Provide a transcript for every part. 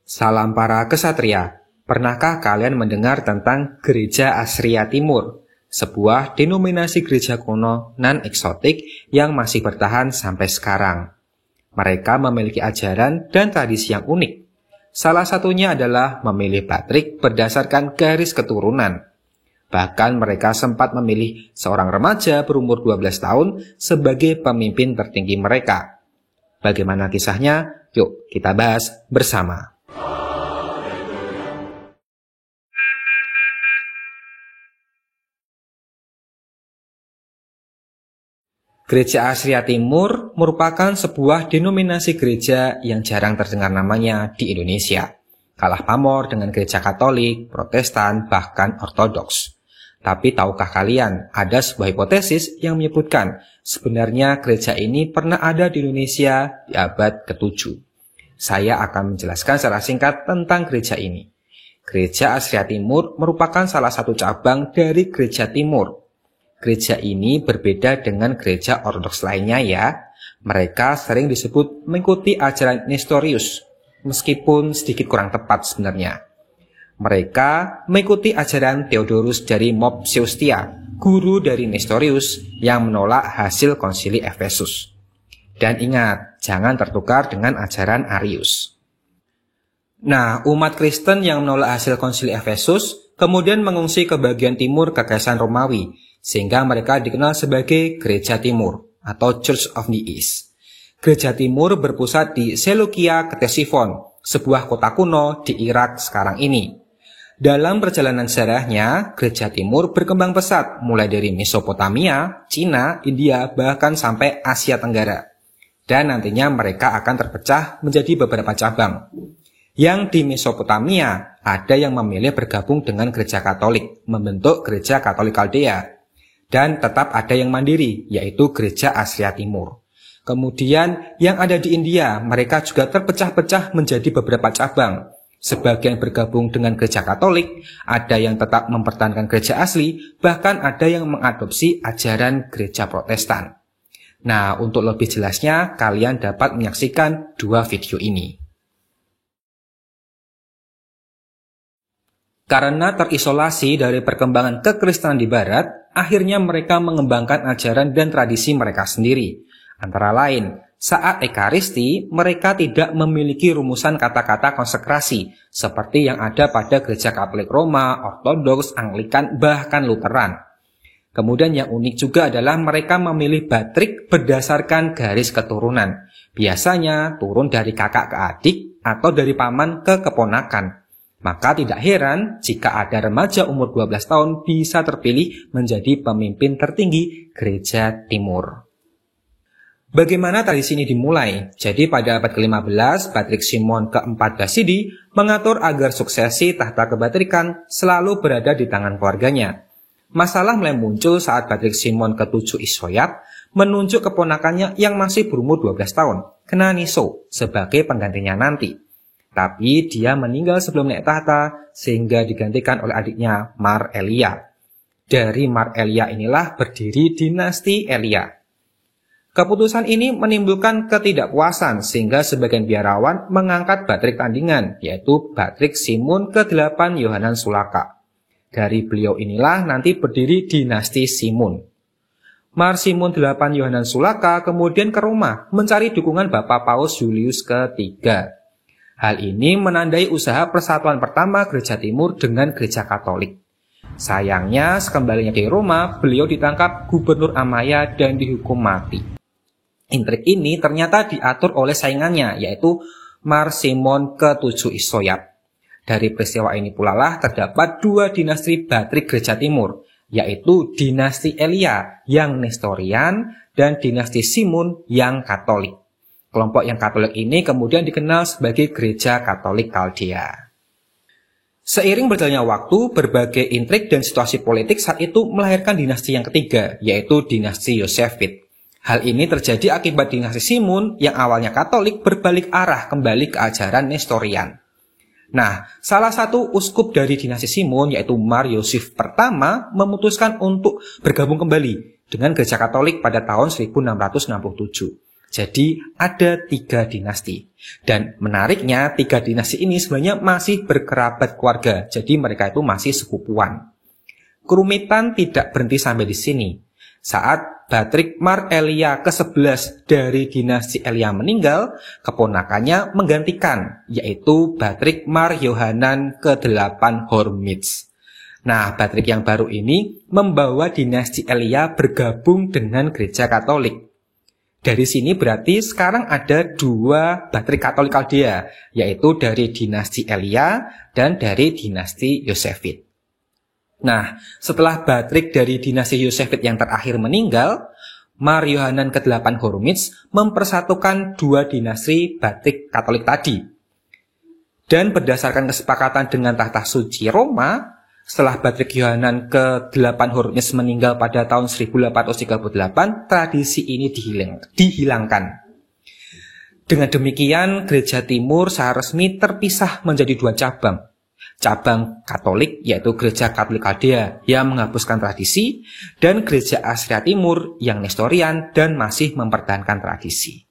Salam para kesatria, pernahkah kalian mendengar tentang Gereja Asria Timur, sebuah denominasi gereja kuno non-eksotik yang masih bertahan sampai sekarang? Mereka memiliki ajaran dan tradisi yang unik. Salah satunya adalah memilih Patrik berdasarkan garis keturunan. Bahkan mereka sempat memilih seorang remaja berumur 12 tahun sebagai pemimpin tertinggi mereka. Bagaimana kisahnya? Yuk kita bahas bersama. Gereja Asria Timur merupakan sebuah denominasi gereja yang jarang terdengar namanya di Indonesia. Kalah pamor dengan gereja Katolik, Protestan, bahkan Ortodoks. Tapi tahukah kalian, ada sebuah hipotesis yang menyebutkan sebenarnya gereja ini pernah ada di Indonesia di abad ke-7. Saya akan menjelaskan secara singkat tentang gereja ini. Gereja Asria Timur merupakan salah satu cabang dari Gereja Timur. Gereja ini berbeda dengan gereja ortodoks lainnya ya. Mereka sering disebut mengikuti ajaran Nestorius, meskipun sedikit kurang tepat sebenarnya. Mereka mengikuti ajaran Theodorus dari Mopsuestia, guru dari Nestorius yang menolak hasil konsili Efesus. Dan ingat, jangan tertukar dengan ajaran Arius. Nah, umat Kristen yang menolak hasil konsili Efesus kemudian mengungsi ke bagian timur Kekaisaran Romawi, sehingga mereka dikenal sebagai Gereja Timur atau Church of the East. Gereja Timur berpusat di Seleukia Ktesiphon, sebuah kota kuno di Irak sekarang ini. Dalam perjalanan sejarahnya, Gereja Timur berkembang pesat mulai dari Mesopotamia, Cina, India, bahkan sampai Asia Tenggara. Dan nantinya mereka akan terpecah menjadi beberapa cabang. Yang di Mesopotamia, ada yang memilih bergabung dengan Gereja Katolik, membentuk Gereja Katolik Kaldea. Dan tetap ada yang mandiri, yaitu Gereja Asria Timur. Kemudian yang ada di India, mereka juga terpecah-pecah menjadi beberapa cabang. Sebagian bergabung dengan Gereja Katolik, ada yang tetap mempertahankan gereja asli, bahkan ada yang mengadopsi ajaran Gereja Protestan. Nah, untuk lebih jelasnya, kalian dapat menyaksikan dua video ini. Karena terisolasi dari perkembangan kekristenan di Barat, akhirnya mereka mengembangkan ajaran dan tradisi mereka sendiri. Antara lain, saat Ekaristi, mereka tidak memiliki rumusan kata-kata konsekrasi, seperti yang ada pada Gereja Katolik Roma, Ortodoks, Anglikan, bahkan Lutheran. Kemudian yang unik juga adalah mereka memilih Patrik berdasarkan garis keturunan. Biasanya turun dari kakak ke adik atau dari paman ke keponakan. Maka tidak heran jika ada remaja umur 12 tahun bisa terpilih menjadi pemimpin tertinggi Gereja Timur. Bagaimana tradisi ini dimulai? Jadi pada abad ke-15, Patrik Simon ke-14 Sidi mengatur agar suksesi tahta kepatrikan selalu berada di tangan keluarganya. Masalah mulai muncul saat Patrik Simon ke-7 Isoyat menunjuk keponakannya yang masih berumur 12 tahun, Knaniso, sebagai penggantinya nanti. Tapi dia meninggal sebelum naik tahta sehingga digantikan oleh adiknya Mar Elia. Dari Mar Elia inilah berdiri dinasti Elia. Keputusan ini menimbulkan ketidakpuasan sehingga sebagian biarawan mengangkat Patrik tandingan, yaitu Patrik Simon ke-8 Yohanan Sulaka. Dari beliau inilah nanti berdiri dinasti Simon. Mar Simon 8 Yohanan Sulaka kemudian ke Roma mencari dukungan Bapak Paus Julius III. Hal ini menandai usaha persatuan pertama Gereja Timur dengan Gereja Katolik. Sayangnya, sekembalinya di Roma, beliau ditangkap Gubernur Amaya dan dihukum mati. Intrik ini ternyata diatur oleh saingannya, yaitu Mar Simon ke-7 Isoyat. Dari peristiwa ini pula lah terdapat dua dinasti Patrik Gereja Timur, yaitu dinasti Elia yang Nestorian dan dinasti Simon yang Katolik. Kelompok yang Katolik ini kemudian dikenal sebagai Gereja Katolik Kaldea. Seiring berjalannya waktu, berbagai intrik dan situasi politik saat itu melahirkan dinasti yang ketiga, yaitu dinasti Yosefit. Hal ini terjadi akibat dinasti Simon yang awalnya Katolik berbalik arah kembali ke ajaran Nestorian. Nah, salah satu uskup dari dinasti Simon, yaitu Mar Yosef pertama, memutuskan untuk bergabung kembali dengan Gereja Katolik pada tahun 1667. Jadi ada 3 dinasti. Dan menariknya 3 dinasti ini sebenarnya masih berkerabat keluarga. Jadi mereka itu masih sepupuan. Kerumitan tidak berhenti sampai di sini. Saat Bathric Mar Elia ke-11 dari dinasti Elia meninggal, keponakannya menggantikan, yaitu Bathric Mar Yohanan ke-8 Hormizd. Nah, Bathric yang baru ini membawa dinasti Elia bergabung dengan gereja Katolik. Dari sini berarti sekarang ada 2 Bathric Katolik Kaldea, yaitu dari dinasti Elia dan dari dinasti Yosefit. Nah, setelah Bathric dari dinasti Yosefit yang terakhir meninggal, Mar Yohanan ke-8 Hormizd mempersatukan 2 dinasti Bathric Katolik tadi. Dan berdasarkan kesepakatan dengan tahta suci Roma, setelah Bathric Yohanan ke-8 Hormizd meninggal pada tahun 1838, tradisi ini dihilangkan. Dengan demikian, gereja timur secara resmi terpisah menjadi 2 cabang. Cabang Katolik, yaitu gereja Katolik Kaldea yang menghapuskan tradisi, dan gereja Assyria Timur yang Nestorian dan masih mempertahankan tradisi.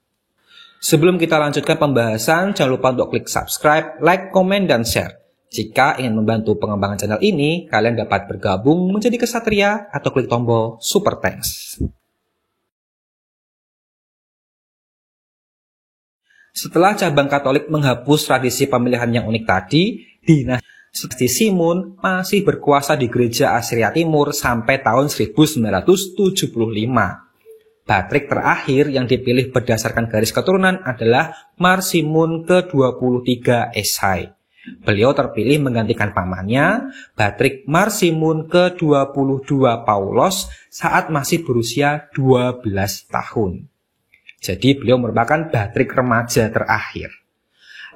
Sebelum kita lanjutkan pembahasan, jangan lupa untuk klik subscribe, like, komen, dan share. Jika ingin membantu pengembangan channel ini, kalian dapat bergabung menjadi kesatria atau klik tombol Super Thanks. Setelah cabang Katolik menghapus tradisi pemilihan yang unik tadi, dinasti Simun masih berkuasa di gereja Assyria Timur sampai tahun 1975. Bathric terakhir yang dipilih berdasarkan garis keturunan adalah Mar Simun ke-23 Esai. Beliau terpilih menggantikan pamannya, Bathric Mar Simun ke-22 Paulos saat masih berusia 12 tahun. Jadi beliau merupakan Bathric remaja terakhir.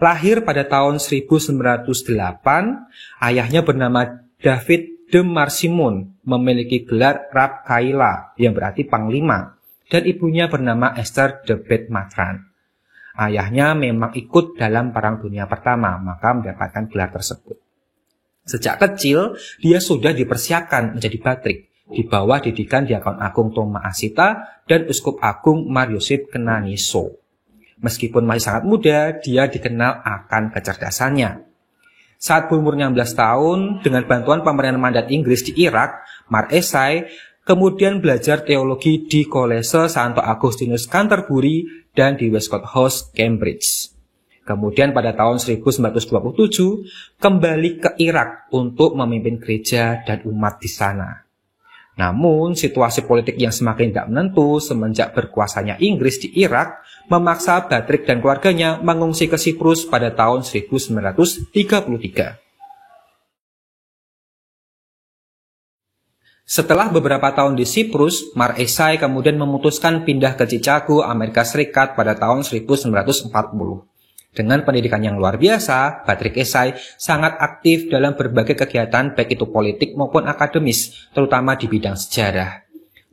Lahir pada tahun 1908, ayahnya bernama David de Mar Simun, memiliki gelar Rab Kaila yang berarti panglima, dan ibunya bernama Esther de Bet Matran. Ayahnya memang ikut dalam Perang Dunia Pertama, maka mendapatkan gelar tersebut. Sejak kecil, dia sudah dipersiapkan menjadi Bathric, di bawah didikan Diakon Agung Toma Asita dan Uskup Agung Mar Yosip Knaniso. Meskipun masih sangat muda, dia dikenal akan kecerdasannya. Saat berumur 16 tahun, dengan bantuan pemberian mandat Inggris di Irak, Mar Esai kemudian belajar teologi di Kolese Santo Agustinus Canterbury dan di Westcott House, Cambridge. Kemudian pada tahun 1927 kembali ke Irak untuk memimpin gereja dan umat di sana. Namun situasi politik yang semakin tidak menentu semenjak berkuasanya Inggris di Irak memaksa Bathric dan keluarganya mengungsi ke Siprus pada tahun 1933. Setelah beberapa tahun di Siprus, Mar Esai kemudian memutuskan pindah ke Chicago, Amerika Serikat pada tahun 1940. Dengan pendidikan yang luar biasa, Bathric Esai sangat aktif dalam berbagai kegiatan baik itu politik maupun akademis, terutama di bidang sejarah.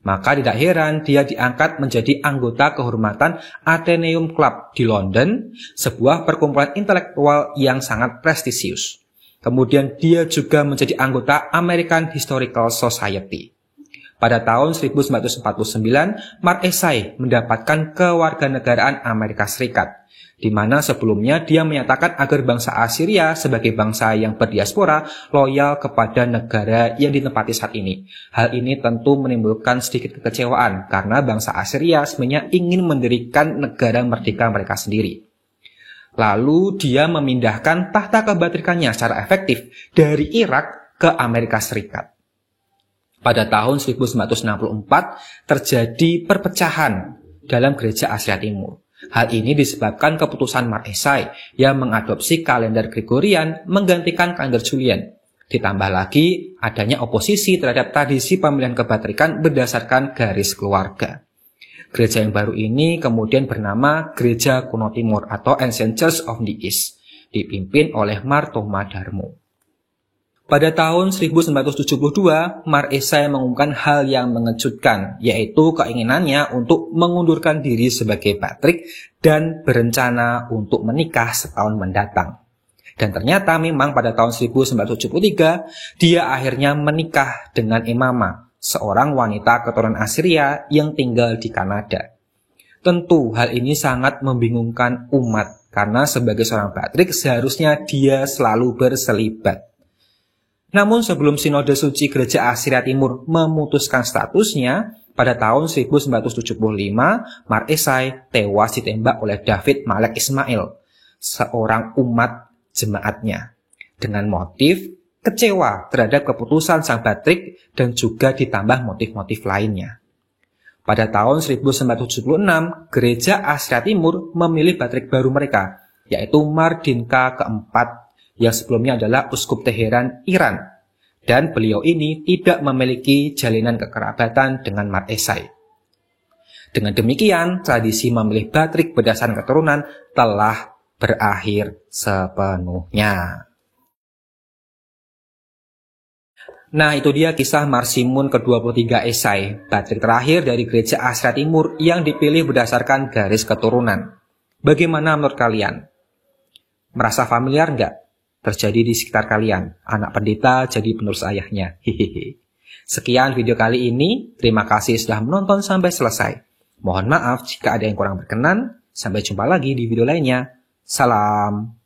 Maka tidak heran dia diangkat menjadi anggota kehormatan Athenaeum Club di London, sebuah perkumpulan intelektual yang sangat prestisius. Kemudian dia juga menjadi anggota American Historical Society. Pada tahun 1949, Mar Esai mendapatkan kewarganegaraan Amerika Serikat, di mana sebelumnya dia menyatakan agar bangsa Assyria sebagai bangsa yang berdiaspora loyal kepada negara yang ditempati saat ini. Hal ini tentu menimbulkan sedikit kekecewaan karena bangsa Assyria sebenarnya ingin mendirikan negara merdeka mereka sendiri. Lalu dia memindahkan tahta kebatrikannya secara efektif dari Irak ke Amerika Serikat. Pada tahun 1964 terjadi perpecahan dalam gereja Assyria Timur. Hal ini disebabkan keputusan Mar Esai yang mengadopsi kalender Gregorian menggantikan kalender Julian. Ditambah lagi adanya oposisi terhadap tradisi pemilihan kebatrikan berdasarkan garis keluarga. Gereja yang baru ini kemudian bernama Gereja Kuno Timur atau Ancient Church of the East, dipimpin oleh Mar Thoma Darmo. Pada tahun 1972, Mar Esai mengumumkan hal yang mengejutkan, yaitu keinginannya untuk mengundurkan diri sebagai Bathric dan berencana untuk menikah setahun mendatang. Dan ternyata memang pada tahun 1973, dia akhirnya menikah dengan Emama, seorang wanita keturunan Assyria yang tinggal di Kanada. Tentu hal ini sangat membingungkan umat, karena sebagai seorang Patrik seharusnya dia selalu berselibat. Namun sebelum Sinode Suci Gereja Asiria Timur memutuskan statusnya, pada tahun 1975, Mar Esai tewas ditembak oleh David Malek Ismail, seorang umat jemaatnya, dengan motif kecewa terhadap keputusan Sang Patrik dan juga ditambah motif-motif lainnya. Pada tahun 1976, Gereja Asiria Timur memilih Patrik baru mereka, yaitu Mar Dinka keempat, yang sebelumnya adalah Uskup Teheran, Iran. Dan beliau ini tidak memiliki jalinan kekerabatan dengan Mar Esai. Dengan demikian, tradisi memilih Patrik berdasarkan keturunan telah berakhir sepenuhnya. Nah, itu dia kisah Mar Simun ke-23 Esai, Patrik terakhir dari Gereja Asiria Timur yang dipilih berdasarkan garis keturunan. Bagaimana menurut kalian? Merasa familiar nggak terjadi di sekitar kalian? Anak pendeta jadi penerus ayahnya. Hehehe. Sekian video kali ini. Terima kasih sudah menonton sampai selesai. Mohon maaf jika ada yang kurang berkenan. Sampai jumpa lagi di video lainnya. Salam.